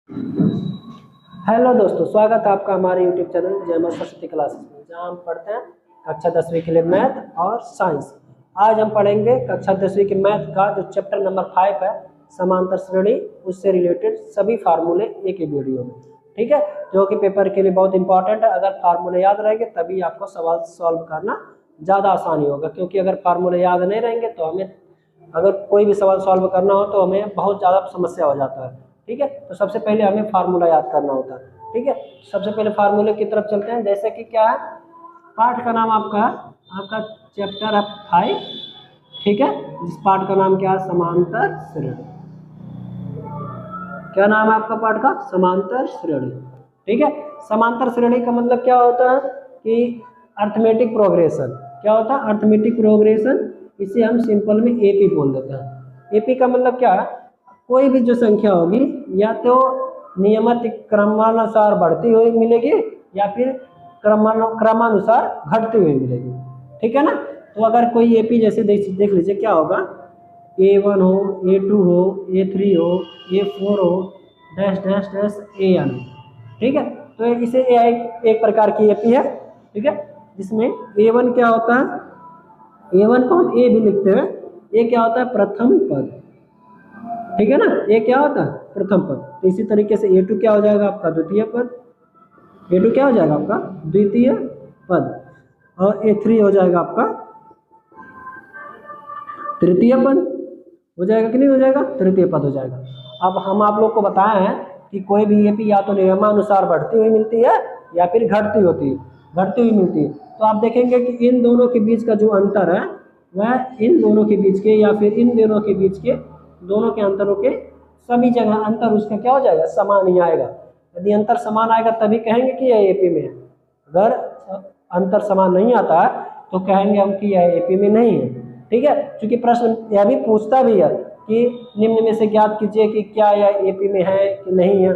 Hello दोस्तों, स्वागत है आपका हमारे यूट्यूब चैनल जय मां सरस्वती क्लासेस में, जहां हम पढ़ते हैं कक्षा 10वीं के लिए मैथ और साइंस। आज हम पढ़ेंगे कक्षा 10वीं के मैथ का जो चैप्टर नंबर 5 है, समांतर श्रेणी, उससे रिलेटेड सभी फार्मूले एक ही वीडियो में। ठीक है, जो कि पेपर के लिए बहुत इंपॉर्टेंट है। अगर फार्मूले याद रहेंगे तभी आपको सवाल सॉल्व करना ज़्यादा आसानी होगा, क्योंकि अगर फार्मूले याद नहीं रहेंगे तो हमें अगर कोई भी सवाल सॉल्व करना हो तो हमें बहुत ज़्यादा समस्या हो जाता है। ठीक है, तो सबसे पहले हमें फार्मूला याद करना होता है। ठीक है, सबसे पहले फार्मूले की तरफ चलते हैं। जैसे कि क्या है, पाठ का नाम आपका चैप्टर है 5। ठीक है, जिस पाठ का नाम क्या है, समांतर श्रेणी। क्या नाम है आपका पाठ का? समांतर श्रेणी। ठीक है, समांतर श्रेणी का मतलब क्या होता है कि अर्थमेटिक प्रोग्रेशन। क्या होता है? Arithmetic progression. इसे हम सिंपल में एपी बोल देते हैं। एपी का मतलब क्या है? कोई भी जो संख्या होगी या तो नियमित क्रमानुसार बढ़ती हुई मिलेगी या फिर क्रमानुसार घटती हुई मिलेगी। ठीक है ना? तो अगर कोई एपी जैसे देख लीजिए, क्या होगा, A1 हो, A2 हो, A3 हो, A4 हो, डैश डैश डैश AN। ठीक है, तो इसे एक प्रकार की एपी है। ठीक है, जिसमें A1 क्या होता है, A1 को हम ए भी लिखते हैं। ये क्या होता है? प्रथम पद। ठीक है ना, ये क्या होता है? प्रथम पद। तो इसी तरीके से A2 क्या हो जाएगा आपका? द्वितीय पद। A2 क्या हो जाएगा आपका? द्वितीय पद। और A3 हो जाएगा आपका तृतीय पद। हो जाएगा कि नहीं हो जाएगा? तृतीय पद हो जाएगा। अब हम आप लोग को बताए हैं कि कोई भी एपी या तो नियमानुसार बढ़ती हुई मिलती है या फिर घटती हुई मिलती है। तो आप देखेंगे कि इन दोनों के बीच का जो अंतर है वह इन दोनों के बीच के या फिर इन दोनों के बीच के दोनों के अंतरों के सभी जगह अंतर उसका क्या हो जाएगा? समान ही आएगा। यदि अंतर समान आएगा तभी कहेंगे कि यह एपी में है। अगर अंतर समान नहीं आता है तो कहेंगे हम कि यह एपी में नहीं है। ठीक है, क्योंकि प्रश्न यह भी पूछता भी है कि निम्न में से ज्ञात कीजिए कि क्या यह एपी में है कि नहीं है।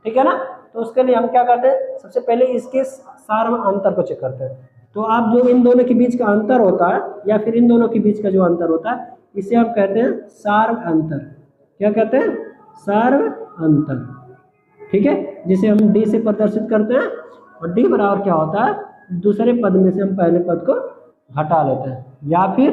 ठीक है ना? तो उसके लिए हम क्या करते हैं, सबसे पहले इसके सार्व अंतर को चेक करते हैं। तो आप जो इन दोनों के बीच का अंतर होता है या फिर इन दोनों के बीच का जो अंतर होता है, इसे हम कहते हैं सार्व अंतर। क्या कहते हैं? सार्व अंतर। ठीक है, जिसे हम डी से प्रदर्शित करते हैं। और डी बराबर क्या होता है? दूसरे पद में से हम पहले पद को घटा लेते हैं या फिर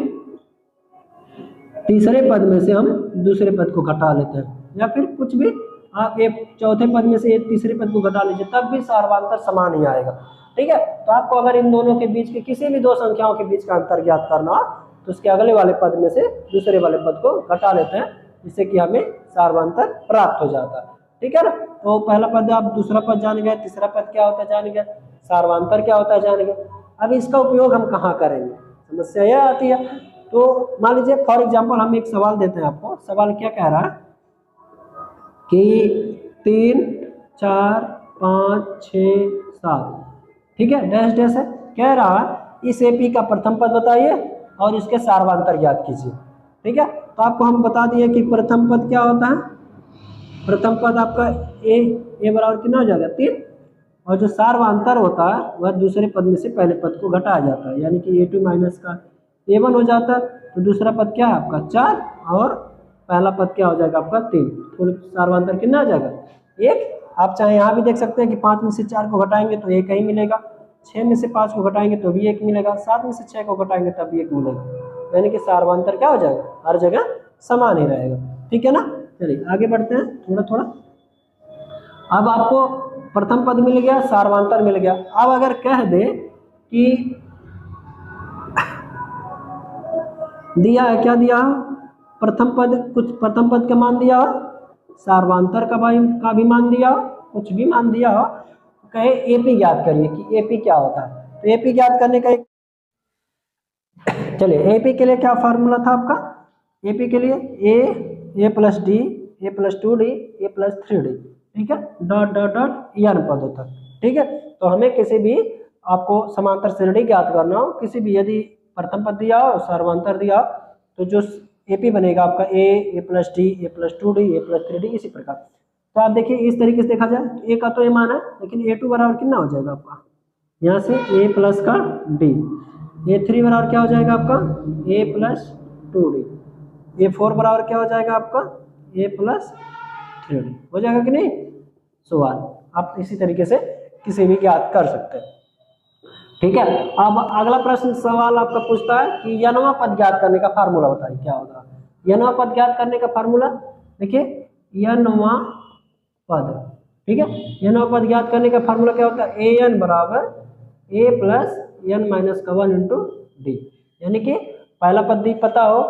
तीसरे पद में से हम दूसरे पद को घटा लेते हैं, या फिर कुछ भी आप एक चौथे पद में से एक तीसरे पद को घटा लीजिए, तब भी सार्वांतर समान ही आएगा। ठीक है, तो आपको अगर इन दोनों के बीच के किसी भी दो संख्याओं के बीच का अंतर ज्ञात करना हो तो उसके अगले वाले पद में से दूसरे वाले पद को घटा लेते हैं, जिससे कि हमें सार्वांतर प्राप्त हो जाता है। ठीक है ना? तो पहला पद आप दूसरा पद जान गए, तीसरा पद क्या होता है जान गए, सार्वांतर क्या होता है जान गए। अब इसका उपयोग हम कहाँ करेंगे, समस्या यह आती है। तो मान लीजिए फॉर एग्जांपल हम एक सवाल देते हैं आपको। सवाल क्या कह रहा है कि 3 4 5 6 7, ठीक है, डैश डैश है। कह रहा है इस एपी का प्रथम पद बताइए और इसके सार्वांतर ज्ञात कीजिए। ठीक है, तो आपको हम बता दिए कि प्रथम पद क्या होता है। प्रथम पद आपका ए बराबर कितना हो जाएगा? 3। और जो सार्वांतर होता है वह दूसरे पद में से पहले पद को घटाया जाता है, यानी कि A2 माइनस का A1 हो जाता है। तो दूसरा पद क्या है आपका? 4 और पहला पद क्या हो जाएगा आपका? 3। तो सार्वांतर कितना आ जाएगा? 1। आप चाहे यहाँ भी देख सकते हैं कि 5 में से 4 को घटाएंगे तो 1 ही मिलेगा, 6 में से 5 को घटाएंगे तो भी 1 मिलेगा, 7 में से 6 को घटाएंगे तब भी 1 मिलेगा। यानी कि सार्वांतर क्या हो जाएगा? हर जगह समान ही रहेगा। ठीक है ना? चलिए आगे बढ़ते हैं थोड़ा थोड़ा। अब आपको प्रथम पद मिल गया, सार्वांतर मिल गया। अब अगर कह दे कि दिया है, क्या दिया? प्रथम पद, कुछ प्रथम पद का मान दिया हो, सार्वांतर का भी मान दिया हो, कुछ भी मान दिया हो, कहे एपी ज्ञात करिए कि एपी क्या होता है। तो एपी ज्ञात करने का एक, चलिए एपी के लिए क्या फार्मूला था आपका? एपी के लिए ए प्लस डी, ए प्लस 2d, ए प्लस 3d। ठीक है, डॉट डॉट डॉट एन पद होता है। ठीक है, तो हमें किसी भी आपको समांतर श्रेणी ज्ञात करना हो, किसी भी यदि प्रथम पद दिया हो, सर्वांतर दिया हो, तो जो एपी बनेगा आपका ए प्लस डी, ए प्लस 2d, ए प्लस 3d, इसी प्रकार। तो आप देखिए इस तरीके से देखा जाए तो ए का तो ये मान है, लेकिन A2 बराबर कितना हो जाएगा आपका? यहाँ से ए प्लस का डी, A3 बराबर क्या हो जाएगा आपका? ए प्लस 2d, A4 बराबर क्या हो जाएगा आपका? ए प्लस 3d। हो जाएगा कि नहीं? सवाल आप इसी तरीके से किसी भी ज्ञात कर सकते हैं। ठीक है, अब अगला प्रश्न सवाल आपका पूछता है कि यनवा पद ज्ञात करने का फार्मूला बताइए क्या होगा। यनवा पद ज्ञात करने का फार्मूला देखिए, यनवा पद, ठीक है, यनवा पद ज्ञात करने का फार्मूला क्या होता है, ए एन बराबर ए प्लस एन माइनस का 1 इंटू डी। यानी कि पहला पद डी पता हो,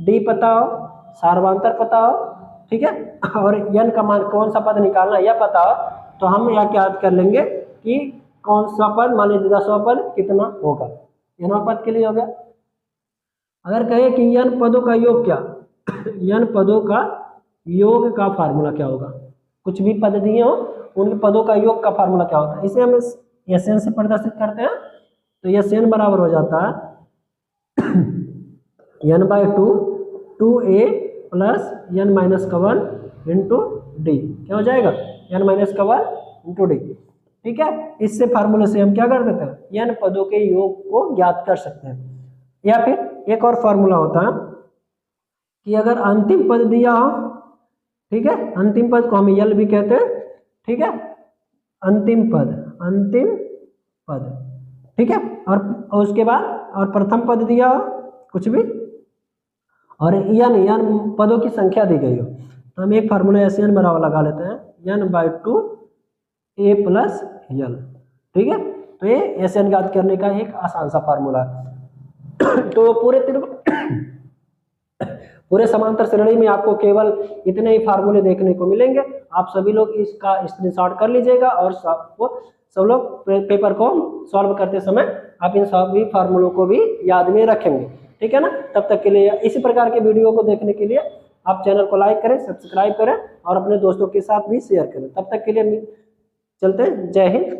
डी पता हो, सार्वंतर पता हो, ठीक है, और एन का मान कौन सा पद निकालना यह पता हो, तो हम यह याद कर लेंगे कि कौन सा पद, मान लीजिए 10वां पद कितना होगा, यनवा पद के लिए हो गया। अगर कहें कि यन पदों का योग क्या, यन पदों का योग का फार्मूला क्या होगा, कुछ भी पद दिए हो उनके पदों का योग का फार्मूला क्या होता है, इसे हम एस एन से प्रदर्शित करते हैं। तो एस एन बराबर हो जाता है n by two a plus n minus का 1 इंटू डी, क्या हो जाएगा, एन माइनस का 1 इंटू डी। ठीक है, इससे फार्मूले से हम क्या कर देते हैं, एन पदों के योग को ज्ञात कर सकते हैं। या फिर एक और फार्मूला होता है कि अगर अंतिम पद दिया हो, ठीक है, अंतिम पद को हम यल भी कहते हैं, ठीक है, अंतिम पद, ठीक है, और उसके बाद और प्रथम पद दिया हो कुछ भी, और यन पदों की संख्या दी गई हो, तो हम एक फार्मूला ऐसे एन बराबर लगा लेते हैं, n by 2 a plus l. ठीक है, तो ये ऐसे एन ज्ञात करने का एक आसान सा फार्मूला है। तो पूरे समांतर श्रेणी में आपको केवल इतने ही फार्मूले देखने को मिलेंगे। आप सभी लोग इसका स्क्रीनशॉट कर लीजिएगा और सब लोग पेपर को सॉल्व करते समय आप इन सभी फार्मूलों को भी याद में रखेंगे। ठीक है ना, तब तक के लिए इसी प्रकार के वीडियो को देखने के लिए आप चैनल को लाइक करें, सब्सक्राइब करें और अपने दोस्तों के साथ भी शेयर करें। तब तक के लिए चलते हैं, जय हिंद।